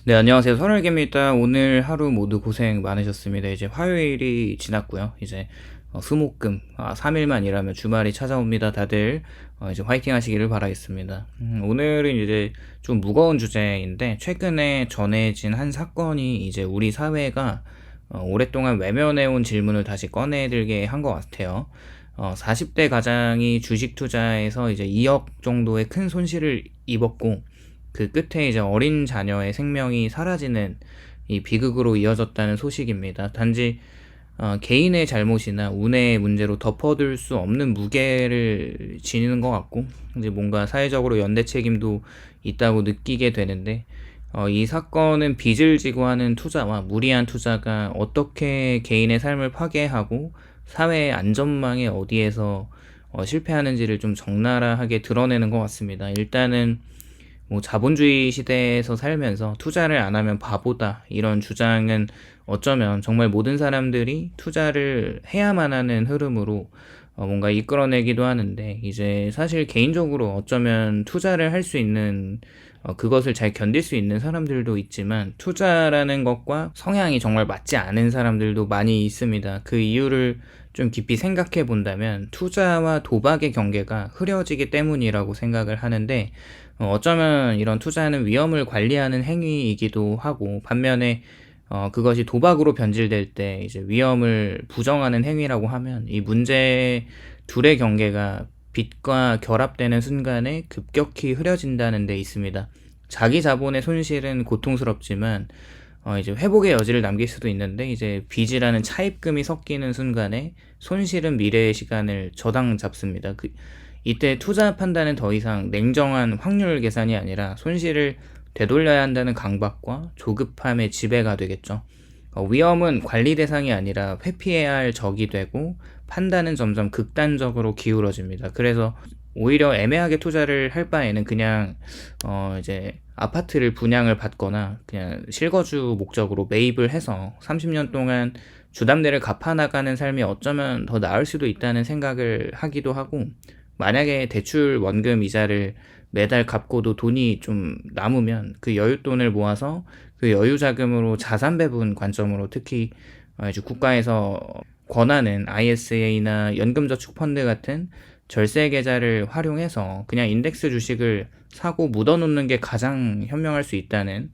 네, 안녕하세요. 선울개입니다. 오늘 하루 모두 고생 많으셨습니다. 이제 화요일이 지났고요. 이제 수목금 3일만 일하면 주말이 찾아옵니다. 다들 이제 화이팅 하시기를 바라겠습니다. 오늘은 이제 좀 무거운 주제인데 최근에 전해진 한 사건이 이제 우리 사회가 오랫동안 외면해온 질문을 다시 꺼내들게 한 것 같아요. 40대 가장이 주식 투자에서 이제 2억 정도의 큰 손실을 입었고 그 끝에 이제 어린 자녀의 생명이 사라지는 이 비극으로 이어졌다는 소식입니다. 단지 개인의 잘못이나 운의 문제로 덮어둘 수 없는 무게를 지니는 것 같고 이제 뭔가 사회적으로 연대 책임도 있다고 느끼게 되는데 이 사건은 빚을 지고 하는 투자와 무리한 투자가 어떻게 개인의 삶을 파괴하고 사회의 안전망에 어디에서 실패하는지를 좀 적나라하게 드러내는 것 같습니다. 일단은 뭐 자본주의 시대에서 살면서 투자를 안 하면 바보다 이런 주장은 어쩌면 정말 모든 사람들이 투자를 해야만 하는 흐름으로 뭔가 이끌어내기도 하는데 이제 사실 개인적으로 어쩌면 투자를 할 수 있는 그것을 잘 견딜 수 있는 사람들도 있지만 투자라는 것과 성향이 정말 맞지 않은 사람들도 많이 있습니다. 그 이유를 좀 깊이 생각해 본다면 투자와 도박의 경계가 흐려지기 때문이라고 생각을 하는데 어쩌면 이런 투자는 위험을 관리하는 행위이기도 하고 반면에 그것이 도박으로 변질될 때 이제 위험을 부정하는 행위라고 하면 이 문제 둘의 경계가 빚과 결합되는 순간에 급격히 흐려진다는 데 있습니다. 자기 자본의 손실은 고통스럽지만 이제 회복의 여지를 남길 수도 있는데 이제 빚이라는 차입금이 섞이는 순간에 손실은 미래의 시간을 저당 잡습니다. 이때 투자 판단은 더 이상 냉정한 확률 계산이 아니라 손실을 되돌려야 한다는 강박과 조급함의 지배가 되겠죠. 위험은 관리 대상이 아니라 회피해야 할 적이 되고 판단은 점점 극단적으로 기울어집니다. 그래서 오히려 애매하게 투자를 할 바에는 그냥 이제 아파트를 분양을 받거나 그냥 실거주 목적으로 매입을 해서 30년 동안 주담대를 갚아나가는 삶이 어쩌면 더 나을 수도 있다는 생각을 하기도 하고 만약에 대출 원금 이자를 매달 갚고도 돈이 좀 남으면 그 여윳돈을 모아서 그 여유 자금으로 자산 배분 관점으로 특히 이제 국가에서 권하는 ISA나 연금저축 펀드 같은 절세 계좌를 활용해서 그냥 인덱스 주식을 사고 묻어놓는 게 가장 현명할 수 있다는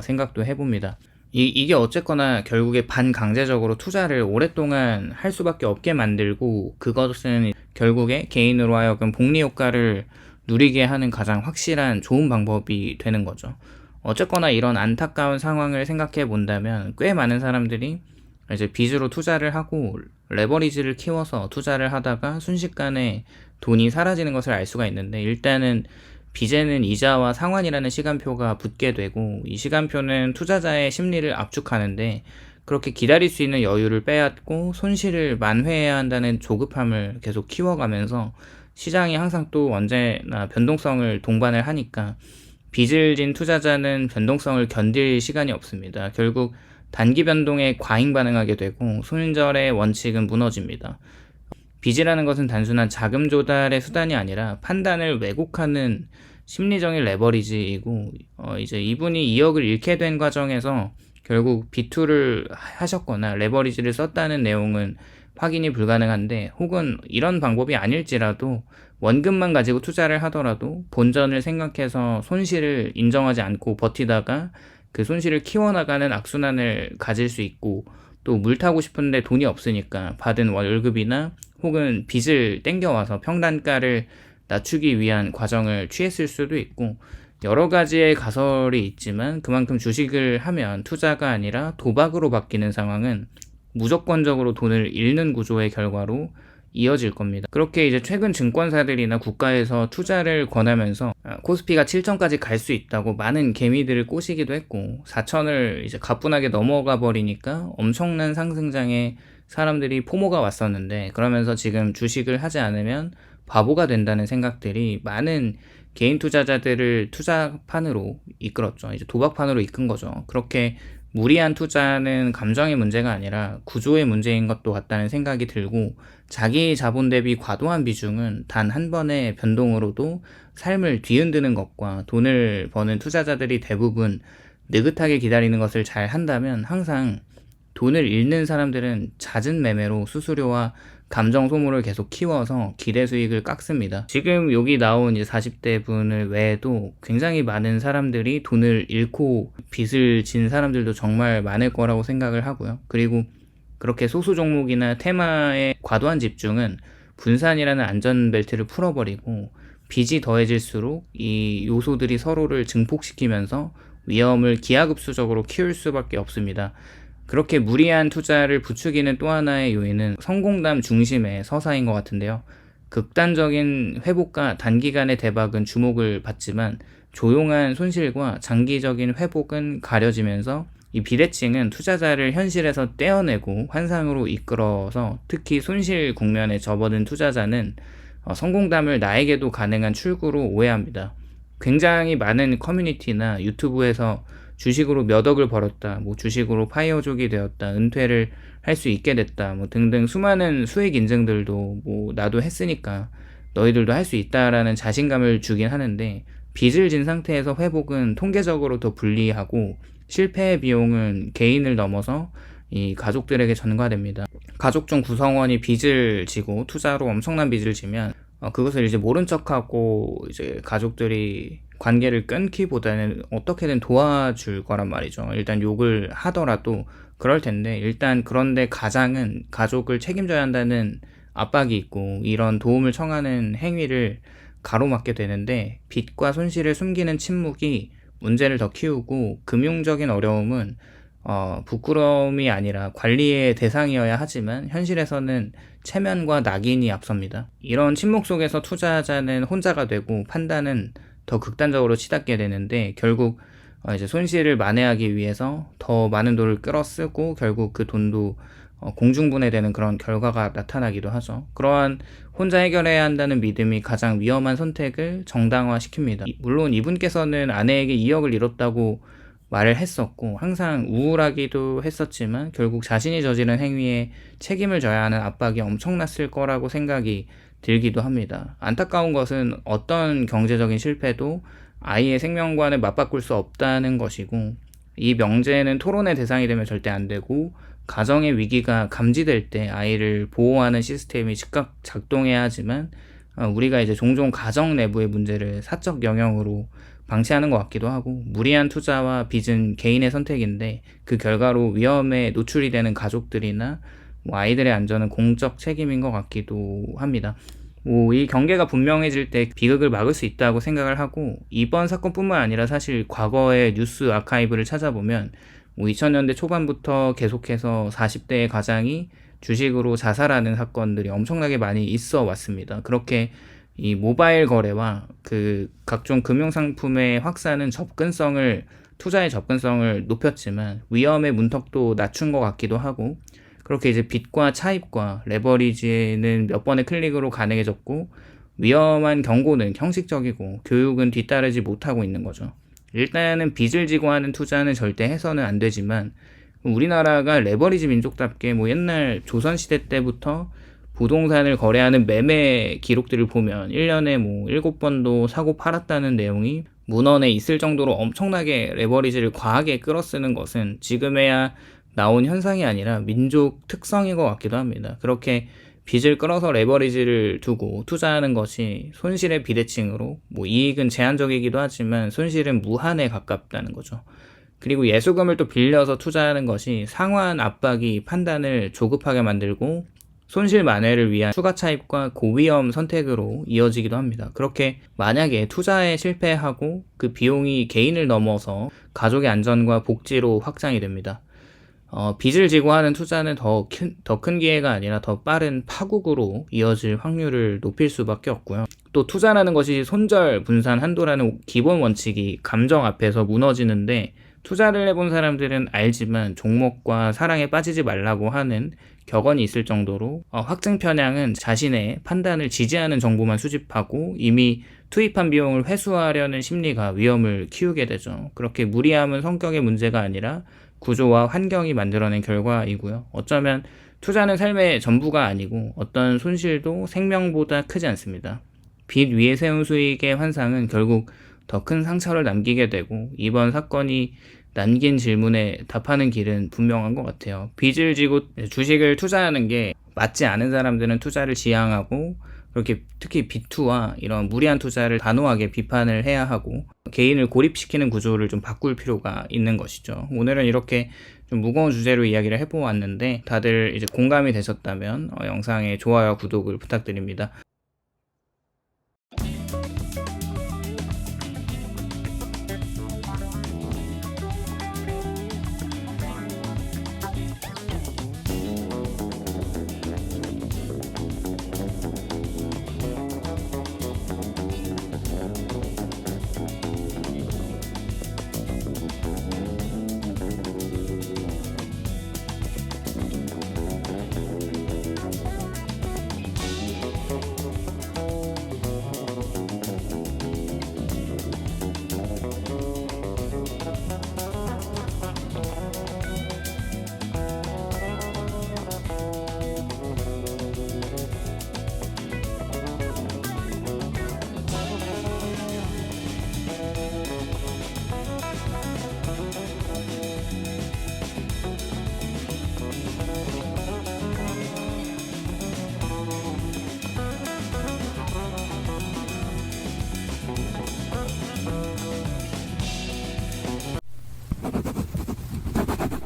생각도 해봅니다. 이게 어쨌거나 결국에 반강제적으로 투자를 오랫동안 할 수밖에 없게 만들고 그것은 결국에 개인으로 하여금 복리 효과를 누리게 하는 가장 확실한 좋은 방법이 되는 거죠. 어쨌거나 이런 안타까운 상황을 생각해 본다면 꽤 많은 사람들이 이제 빚으로 투자를 하고 레버리지를 키워서 투자를 하다가 순식간에 돈이 사라지는 것을 알 수가 있는데 일단은 빚에는 이자와 상환이라는 시간표가 붙게 되고 이 시간표는 투자자의 심리를 압축하는데 그렇게 기다릴 수 있는 여유를 빼앗고 손실을 만회해야 한다는 조급함을 계속 키워가면서 시장이 항상 또 언제나 변동성을 동반을 하니까 빚을 진 투자자는 변동성을 견딜 시간이 없습니다. 결국 단기 변동에 과잉 반응하게 되고 손절의 원칙은 무너집니다. 빚이라는 것은 단순한 자금 조달의 수단이 아니라 판단을 왜곡하는 심리적인 레버리지이고 이제 이분이 2억을 잃게 된 과정에서 결국 비투를 하셨거나 레버리지를 썼다는 내용은 확인이 불가능한데 혹은 이런 방법이 아닐지라도 원금만 가지고 투자를 하더라도 본전을 생각해서 손실을 인정하지 않고 버티다가 그 손실을 키워나가는 악순환을 가질 수 있고 또 물 타고 싶은데 돈이 없으니까 받은 월급이나 혹은 빚을 땡겨와서 평단가를 낮추기 위한 과정을 취했을 수도 있고 여러 가지의 가설이 있지만 그만큼 주식을 하면 투자가 아니라 도박으로 바뀌는 상황은 무조건적으로 돈을 잃는 구조의 결과로 이어질 겁니다. 그렇게 이제 최근 증권사들이나 국가에서 투자를 권하면서 코스피가 7천까지 갈 수 있다고 많은 개미들을 꼬시기도 했고 4천을 이제 가뿐하게 넘어가 버리니까 엄청난 상승장에 사람들이 포모가 왔었는데 그러면서 지금 주식을 하지 않으면 바보가 된다는 생각들이 많은 개인 투자자들을 투자판으로 이끌었죠. 이제 도박판으로 이끈 거죠. 그렇게 무리한 투자는 감정의 문제가 아니라 구조의 문제인 것도 같다는 생각이 들고 자기 자본 대비 과도한 비중은 단 한 번의 변동으로도 삶을 뒤흔드는 것과 돈을 버는 투자자들이 대부분 느긋하게 기다리는 것을 잘 한다면 항상 돈을 잃는 사람들은 잦은 매매로 수수료와 감정 소모를 계속 키워서 기대 수익을 깎습니다. 지금 여기 나온 이제 40대 분을 외에도 굉장히 많은 사람들이 돈을 잃고 빚을 진 사람들도 정말 많을 거라고 생각을 하고요. 그리고 그렇게 소수 종목이나 테마의 과도한 집중은 분산이라는 안전벨트를 풀어버리고 빚이 더해질수록 이 요소들이 서로를 증폭시키면서 위험을 기하급수적으로 키울 수밖에 없습니다. 그렇게 무리한 투자를 부추기는 또 하나의 요인은 성공담 중심의 서사인 것 같은데요. 극단적인 회복과 단기간의 대박은 주목을 받지만 조용한 손실과 장기적인 회복은 가려지면서 이 비대칭은 투자자를 현실에서 떼어내고 환상으로 이끌어서 특히 손실 국면에 접어든 투자자는 성공담을 나에게도 가능한 출구로 오해합니다. 굉장히 많은 커뮤니티나 유튜브에서 주식으로 몇 억을 벌었다, 뭐 주식으로 파이어족이 되었다, 은퇴를 할 수 있게 됐다, 뭐 등등 수많은 수익 인증들도 뭐 나도 했으니까 너희들도 할 수 있다라는 자신감을 주긴 하는데 빚을 진 상태에서 회복은 통계적으로 더 불리하고 실패의 비용은 개인을 넘어서 이 가족들에게 전가됩니다. 가족 중 구성원이 빚을 지고 투자로 엄청난 빚을 지면 그것을 이제 모른 척하고 이제 가족들이 관계를 끊기보다는 어떻게든 도와줄 거란 말이죠. 일단 욕을 하더라도 그럴 텐데 일단 그런데 가장은 가족을 책임져야 한다는 압박이 있고 이런 도움을 청하는 행위를 가로막게 되는데 빚과 손실을 숨기는 침묵이 문제를 더 키우고 금융적인 어려움은 부끄러움이 아니라 관리의 대상이어야 하지만 현실에서는 체면과 낙인이 앞섭니다. 이런 침묵 속에서 투자자는 혼자가 되고 판단은 더 극단적으로 치닫게 되는데 결국 이제 손실을 만회하기 위해서 더 많은 돈을 끌어쓰고 결국 그 돈도 공중분해되는 그런 결과가 나타나기도 하죠. 그러한 혼자 해결해야 한다는 믿음이 가장 위험한 선택을 정당화시킵니다. 물론 이분께서는 아내에게 2억을 잃었다고 말을 했었고 항상 우울하기도 했었지만 결국 자신이 저지른 행위에 책임을 져야 하는 압박이 엄청났을 거라고 생각이 들기도 합니다. 안타까운 것은 어떤 경제적인 실패도 아이의 생명관을 맞바꿀 수 없다는 것이고 이 명제는 토론의 대상이 되면 절대 안 되고 가정의 위기가 감지될 때 아이를 보호하는 시스템이 즉각 작동해야 하지만 우리가 이제 종종 가정 내부의 문제를 사적 영역으로 방치하는 것 같기도 하고 무리한 투자와 빚은 개인의 선택인데 그 결과로 위험에 노출이 되는 가족들이나 뭐 아이들의 안전은 공적 책임인 것 같기도 합니다. 이 경계가 분명해질 때 비극을 막을 수 있다고 생각을 하고 이번 사건뿐만 아니라 사실 과거의 뉴스 아카이브를 찾아보면 2000년대 초반부터 계속해서 40대의 가장이 주식으로 자살하는 사건들이 엄청나게 많이 있어 왔습니다. 그렇게 이 모바일 거래와 그 각종 금융상품의 확산은 투자의 접근성을 높였지만 위험의 문턱도 낮춘 것 같기도 하고 그렇게 이제 빚과 차입과 레버리지는 몇 번의 클릭으로 가능해졌고 위험한 경고는 형식적이고 교육은 뒤따르지 못하고 있는 거죠. 일단은 빚을 지고 하는 투자는 절대 해서는 안 되지만 우리나라가 레버리지 민족답게 뭐 옛날 조선시대 때부터 부동산을 거래하는 매매 기록들을 보면 1년에 뭐 7번도 사고 팔았다는 내용이 문헌에 있을 정도로 엄청나게 레버리지를 과하게 끌어쓰는 것은 지금에야 나온 현상이 아니라 민족 특성인 것 같기도 합니다. 그렇게 빚을 끌어서 레버리지를 두고 투자하는 것이 손실의 비대칭으로 뭐 이익은 제한적이기도 하지만 손실은 무한에 가깝다는 거죠. 그리고 예수금을 또 빌려서 투자하는 것이 상환 압박이 판단을 조급하게 만들고 손실 만회를 위한 추가 차입과 고위험 선택으로 이어지기도 합니다. 그렇게 만약에 투자에 실패하고 그 비용이 개인을 넘어서 가족의 안전과 복지로 확장이 됩니다. 빚을 지고 하는 투자는 더 큰 기회가 아니라 더 빠른 파국으로 이어질 확률을 높일 수밖에 없고요. 또 투자라는 것이 손절, 분산, 한도라는 기본 원칙이 감정 앞에서 무너지는데 투자를 해본 사람들은 알지만 종목과 사랑에 빠지지 말라고 하는 격언이 있을 정도로 확증 편향은 자신의 판단을 지지하는 정보만 수집하고 이미 투입한 비용을 회수하려는 심리가 위험을 키우게 되죠. 그렇게 무리함은 성격의 문제가 아니라 구조와 환경이 만들어낸 결과이고요. 어쩌면 투자는 삶의 전부가 아니고 어떤 손실도 생명보다 크지 않습니다. 빚 위에 세운 수익의 환상은 결국 더 큰 상처를 남기게 되고 이번 사건이 남긴 질문에 답하는 길은 분명한 것 같아요. 빚을 지고 주식을 투자하는 게 맞지 않은 사람들은 투자를 지양하고, 그렇게 특히 비투와 이런 무리한 투자를 단호하게 비판을 해야 하고, 개인을 고립시키는 구조를 좀 바꿀 필요가 있는 것이죠. 오늘은 이렇게 좀 무거운 주제로 이야기를 해보았는데, 다들 이제 공감이 되셨다면 영상에 좋아요, 구독을 부탁드립니다.